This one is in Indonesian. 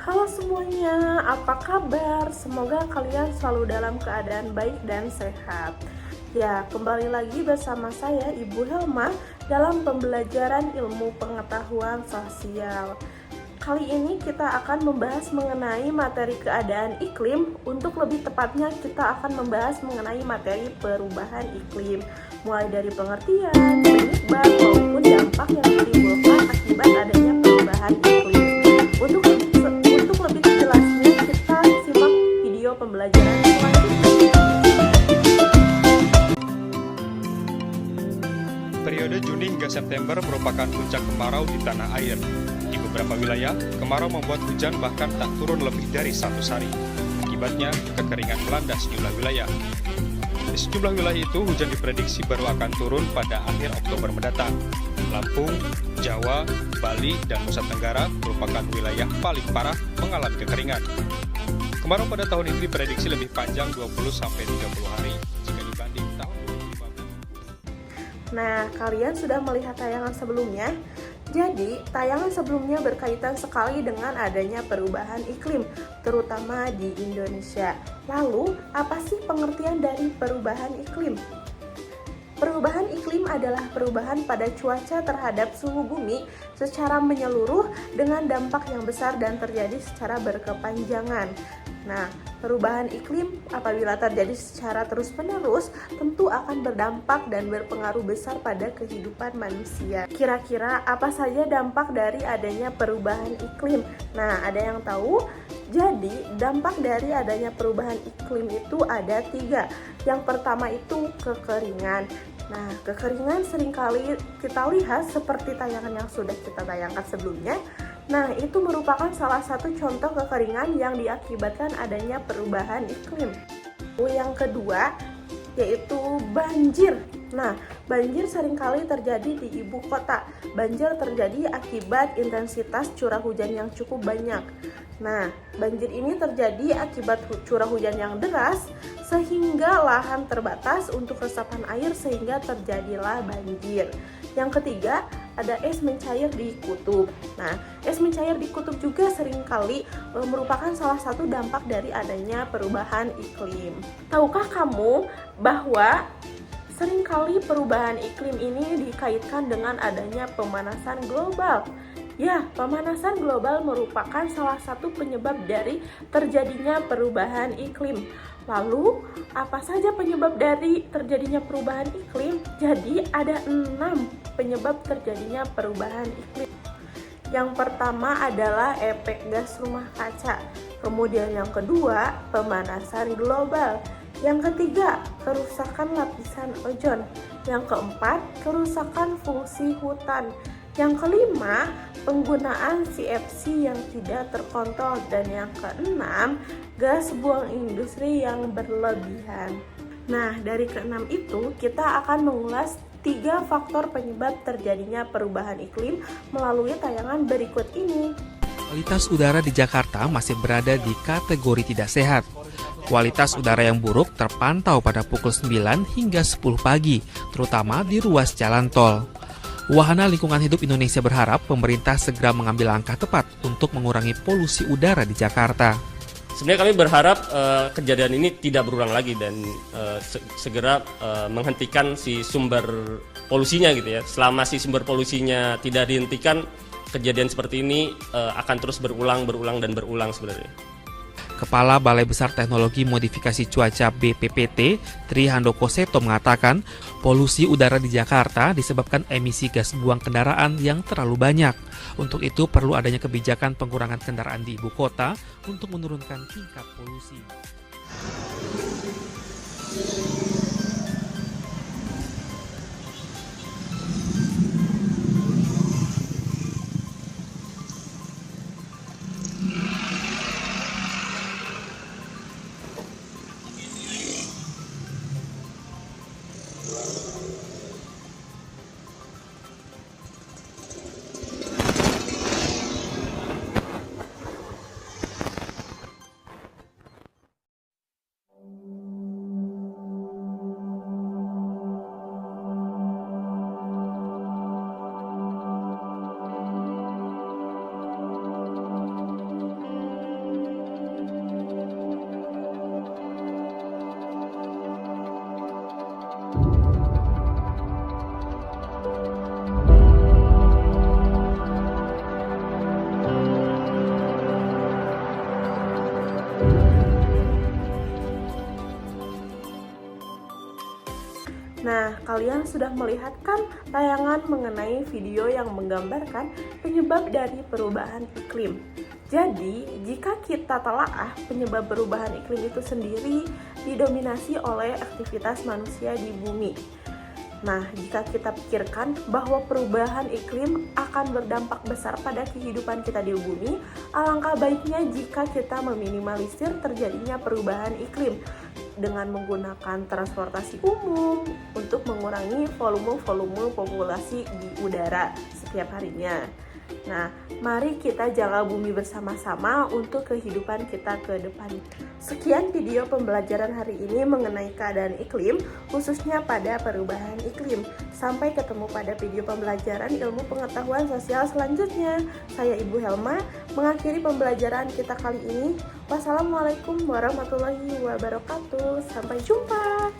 Halo semuanya, apa kabar? Semoga kalian selalu dalam keadaan baik dan sehat. Ya, kembali lagi bersama saya Ibu Helma dalam pembelajaran ilmu pengetahuan sosial. Kali ini kita akan membahas mengenai materi keadaan iklim. Untuk lebih tepatnya kita akan membahas mengenai materi perubahan iklim, mulai dari pengertian, penyebab maupun dampak yang ditimbulkan akibat adanya perubahan iklim. Untuk lebih jelasnya kita simak video pembelajaran selanjutnya. Periode Juni hingga September merupakan puncak kemarau di tanah air. Di beberapa wilayah, kemarau membuat hujan bahkan tak turun lebih dari 1 hari. Akibatnya, kekeringan melanda sejumlah wilayah. Di sejumlah wilayah itu, hujan diprediksi baru akan turun pada akhir Oktober mendatang. Lampung, Jawa, Bali, dan Nusa Tenggara merupakan wilayah paling parah mengalami kekeringan. Kemarau pada tahun ini diprediksi lebih panjang 20-30 hari jika dibanding tahun 2015. Nah, kalian sudah melihat tayangan sebelumnya? Jadi, tayangan sebelumnya berkaitan sekali dengan adanya perubahan iklim, terutama di Indonesia. Lalu, apa sih pengertian dari perubahan iklim? Perubahan iklim adalah perubahan pada cuaca terhadap suhu bumi secara menyeluruh dengan dampak yang besar dan terjadi secara berkepanjangan. Nah, perubahan iklim apabila terjadi secara terus-menerus tentu akan berdampak dan berpengaruh besar pada kehidupan manusia. Kira-kira apa saja dampak dari adanya perubahan iklim? Nah, ada yang tahu? Jadi, dampak dari adanya perubahan iklim itu ada 3. Yang pertama itu kekeringan. Nah, kekeringan seringkali kita lihat seperti tayangan yang sudah kita tayangkan sebelumnya. Nah, itu merupakan salah satu contoh kekeringan yang diakibatkan adanya perubahan iklim. Yang kedua, yaitu banjir. Nah, banjir seringkali terjadi di ibu kota. Banjir terjadi akibat intensitas curah hujan yang cukup banyak. Nah, banjir ini terjadi akibat curah hujan yang deras sehingga lahan terbatas untuk resapan air sehingga terjadilah banjir. Yang ketiga, ada es mencair di kutub. Nah, es mencair di kutub juga seringkali merupakan salah satu dampak dari adanya perubahan iklim. Tahukah kamu bahwa seringkali perubahan iklim ini dikaitkan dengan adanya pemanasan global? Ya, pemanasan global merupakan salah satu penyebab dari terjadinya perubahan iklim. Lalu, apa saja penyebab dari terjadinya perubahan iklim? Jadi, ada 6 penyebab terjadinya perubahan iklim. Yang pertama adalah efek gas rumah kaca. Kemudian yang kedua, pemanasan global. Yang ketiga, kerusakan lapisan ozon. Yang keempat, kerusakan fungsi hutan. Yang kelima, penggunaan CFC yang tidak terkontrol. Dan yang keenam, gas buang industri yang berlebihan. Nah, dari keenam itu kita akan mengulas 3 faktor penyebab terjadinya perubahan iklim melalui tayangan berikut ini. Kualitas udara di Jakarta masih berada di kategori tidak sehat. Kualitas udara yang buruk terpantau pada pukul 9 hingga 10 pagi, terutama di ruas jalan tol. Wahana Lingkungan Hidup Indonesia berharap pemerintah segera mengambil langkah tepat untuk mengurangi polusi udara di Jakarta. Sebenarnya kami berharap kejadian ini tidak berulang lagi dan segera menghentikan si sumber polusinya gitu ya. Selama si sumber polusinya tidak dihentikan, kejadian seperti ini akan terus berulang sebenarnya. Kepala Balai Besar Teknologi Modifikasi Cuaca BPPT, Tri Handoko Seto mengatakan, polusi udara di Jakarta disebabkan emisi gas buang kendaraan yang terlalu banyak. Untuk itu perlu adanya kebijakan pengurangan kendaraan di ibu kota untuk menurunkan tingkat polusi. Nah, kalian sudah melihat kan tayangan mengenai video yang menggambarkan penyebab dari perubahan iklim. Jadi, jika kita telaah, penyebab perubahan iklim itu sendiri didominasi oleh aktivitas manusia di bumi. Nah, jika kita pikirkan bahwa perubahan iklim akan berdampak besar pada kehidupan kita di bumi, alangkah baiknya jika kita meminimalisir terjadinya perubahan iklim dengan menggunakan transportasi umum untuk mengurangi volume populasi di udara setiap harinya. Nah, mari kita jaga bumi bersama-sama untuk kehidupan kita ke depan. Sekian video pembelajaran hari ini mengenai keadaan iklim, khususnya pada perubahan iklim. Sampai ketemu pada video pembelajaran ilmu pengetahuan sosial selanjutnya. Saya Ibu Helma, mengakhiri pembelajaran kita kali ini. Wassalamualaikum warahmatullahi wabarakatuh. Sampai jumpa.